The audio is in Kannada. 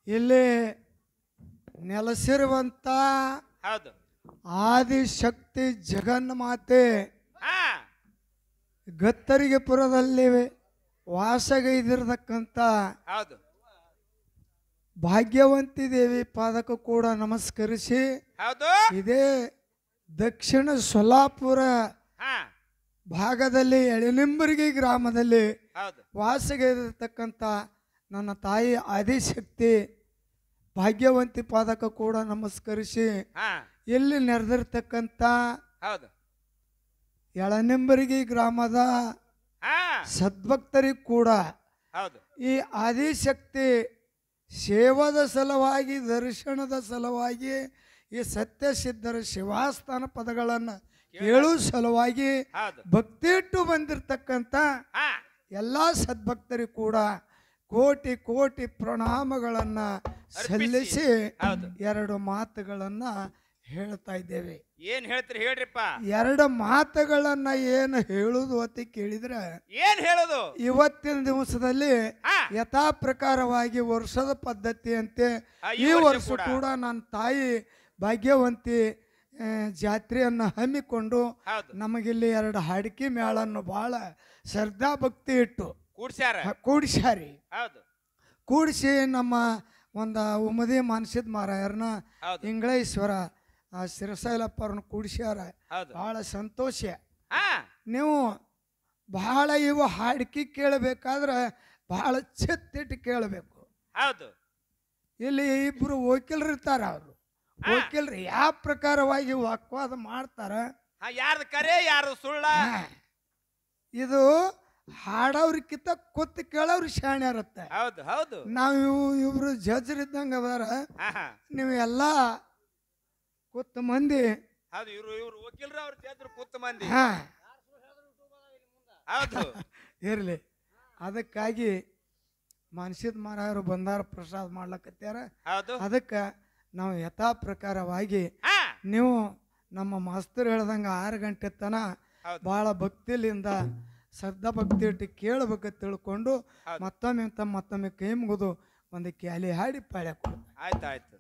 ಇಲ್ಲಿ ನೆಲೆಸಿರುವಂತ ಹೌದು ಆದಿಶಕ್ತಿ ಜಗನ್ಮಾತೆ ಹಾ ಗತ್ತರಿಗೆಪುರದಲ್ಲಿ ವಾಸಗೈದಿರತಕ್ಕಂಥ ಹೌದು ಭಾಗ್ಯವಂತಿ ದೇವಿ ಪಾದಕ್ಕೂ ಕೂಡ ನಮಸ್ಕರಿಸಿ ಹೌದು ಇದೇ ದಕ್ಷಿಣ ಸೊಲ್ಲಾಪುರ ಹಾ ಭಾಗದಲ್ಲಿ ಎಳೆನಿಂಬರಿಗೆ ಗ್ರಾಮದಲ್ಲಿ ಹೌದು ವಾಸಗೈದಿರತಕ್ಕಂಥ ನನ್ನ ತಾಯಿ ಆದಿಶಕ್ತಿ ಭಾಗ್ಯವಂತಿ ಪಾದಕ್ಕೂ ಕೂಡ ನಮಸ್ಕರಿಸಿ ಹಾ ಇಲ್ಲಿ ನೆರೆದಿರ್ತಕ್ಕಂಥ ಹೌದು ಎಳನಿಂಬರಿಗೆ ಗ್ರಾಮದ ಹಾ ಸದ್ಭಕ್ತರಿಗೂ ಕೂಡ ಹೌದು ಈ ಆದಿಶಕ್ತಿ ಸೇವದ ಸಲುವಾಗಿ ದರ್ಶನದ ಸಲುವಾಗಿ ಈ ಸತ್ಯಸಿದ್ಧರ ಶಿವಾಸ್ಥಾನ ಪದಗಳನ್ನು ಕೇಳುವ ಸಲುವಾಗಿ ಹೌದು ಭಕ್ತಿ ಇಟ್ಟು ಬಂದಿರತಕ್ಕಂಥ ಹಾ ಎಲ್ಲ ಸದ್ಭಕ್ತರಿಗೂ ಕೂಡ ಕೋಟಿ ಕೋಟಿ ಪ್ರಣಾಮಗಳನ್ನು ಸಲ್ಲಿಸಿ ಹೌದು ಎರಡು ಮಾತುಗಳನ್ನು ಹೇಳ್ತಾ ಇದ್ದೇವೆ. ಏನ್ ಹೇಳ್ತೀರಿ ಹೇಳ್ರಿಪ್ಪ ಎರಡು ಮಾತುಗಳನ್ನ ಏನು ಹೇಳುದು ಅಂತ ಕೇಳಿದ್ರೆ ಏನ್ ಹೇಳೋದು ಇವತ್ತಿನ ದಿವಸದಲ್ಲಿ ಹಾ ಯಥಾ ಪ್ರಕಾರವಾಗಿ ವರ್ಷದ ಪದ್ಧತಿ ಅಂತೆ ಈ ವರ್ಷ ಕೂಡ ನನ್ನ ತಾಯಿ ಭಾಗ್ಯವಂತಿ ಜಾತ್ರೆಯನ್ನು ಹಮ್ಮಿಕೊಂಡು ಹೌದು ನಮಗಿಲ್ಲಿ ಎರಡು ಹಾಡಿಕೆ ಮೇಳನ್ನು ಬಹಳ ಶ್ರದ್ಧಾ ಭಕ್ತಿ ಇಟ್ಟು ಕೂಡ್ಸ್ಯಾರ ಕೂಡಿಸ್ಯಾರಿ. ಹೌದು ಕೂಡಿಸಿ ನಮ್ಮ ಒಂದು ಉಮದಿ ಮಾನಸಿದ ಮಾರಾಯರನ್ನ ಹೌದು ಇಂಗಳೇಶ್ವರ ಶಿರಸೈಲಪ್ಪ ಅವ್ರನ್ನ ಕೂಡಿಸ್ಯಾರ. ಹೌದು ಬಹಳ ಸಂತೋಷ. ಹಾ ನೀವು ಬಹಳ ಇವು ಹಾಡಿಕೆ ಕೇಳಬೇಕಾದ್ರೆ ಬಹಳ ಚಿತ್ತಿಟ್ಟು ಕೇಳಬೇಕು. ಹೌದು ಇಲ್ಲಿ ಇಬ್ರು ವಕೀಲರು ಇರ್ತಾರ. ಅವರು ವಕೀಲರು ಯಾವ ಪ್ರಕಾರವಾಗಿ ವಾಕ್ವಾದ ಮಾಡ್ತಾರ. ಯಾರ್ದು ಕರೆ ಯಾರ್ದು ಸುಳ್ಳ ಇದು ಹಾಡೋರ್ಕಿಂತ ಕೂತ್ ಕೇಳೋರು ಶಾಣೆ ಇರುತ್ತೆ. ಹೌದು ಹೌದು ನಾವು ಇವ್ರು ಜಜ್ರಿದ್ದಂಗ ಅದಾರ. ನೀವು ಎಲ್ಲ ಕೂತ್ ಮಂದಿ ಹೌದು ಇವ್ರು ವಕೀಲರು ಅವ್ರ ಜಾತ್ರೆ ಕೂತ ಮಂದಿ ಹಾ ಹೌದು ಇರ್ಲಿ. ಅದಕ್ಕಾಗಿ ಮಾನಸಿದ ಮಾರಾಯರು ಬಂದಾರ ಪ್ರಸಾದ ಮಾಡ್ಲಕತ್ಯಾರ. ಹೌದು ಅದಕ್ಕೆ ನಾವು ಯಥಾ ಪ್ರಕಾರವಾಗಿ ಹಾ ನೀವು ನಮ್ಮ ಮಾಸ್ತರ್ ಹೇಳ್ದಂಗ 6 ಗಂಟೆ ತನ ಹೌದು ಬಹಳ ಭಕ್ತಿಲಿಂದ ಶ್ರದ್ಧಾ ಭಕ್ತಿ ಇಟ್ಟು ಕೇಳಬೇಕ ತಿಳ್ಕೊಂಡು ಹೌದು ಮತ್ತೊಮ್ಮೆ ಮತ್ತೊಮ್ಮೆ ಕೈ ಮುಗಿದು ಒಂದು ಕ್ಯಾಲಿ ಹಾಡಿ ಪಾಳ್ಯ ಕೊಡು. ಆಯ್ತು ಆಯ್ತು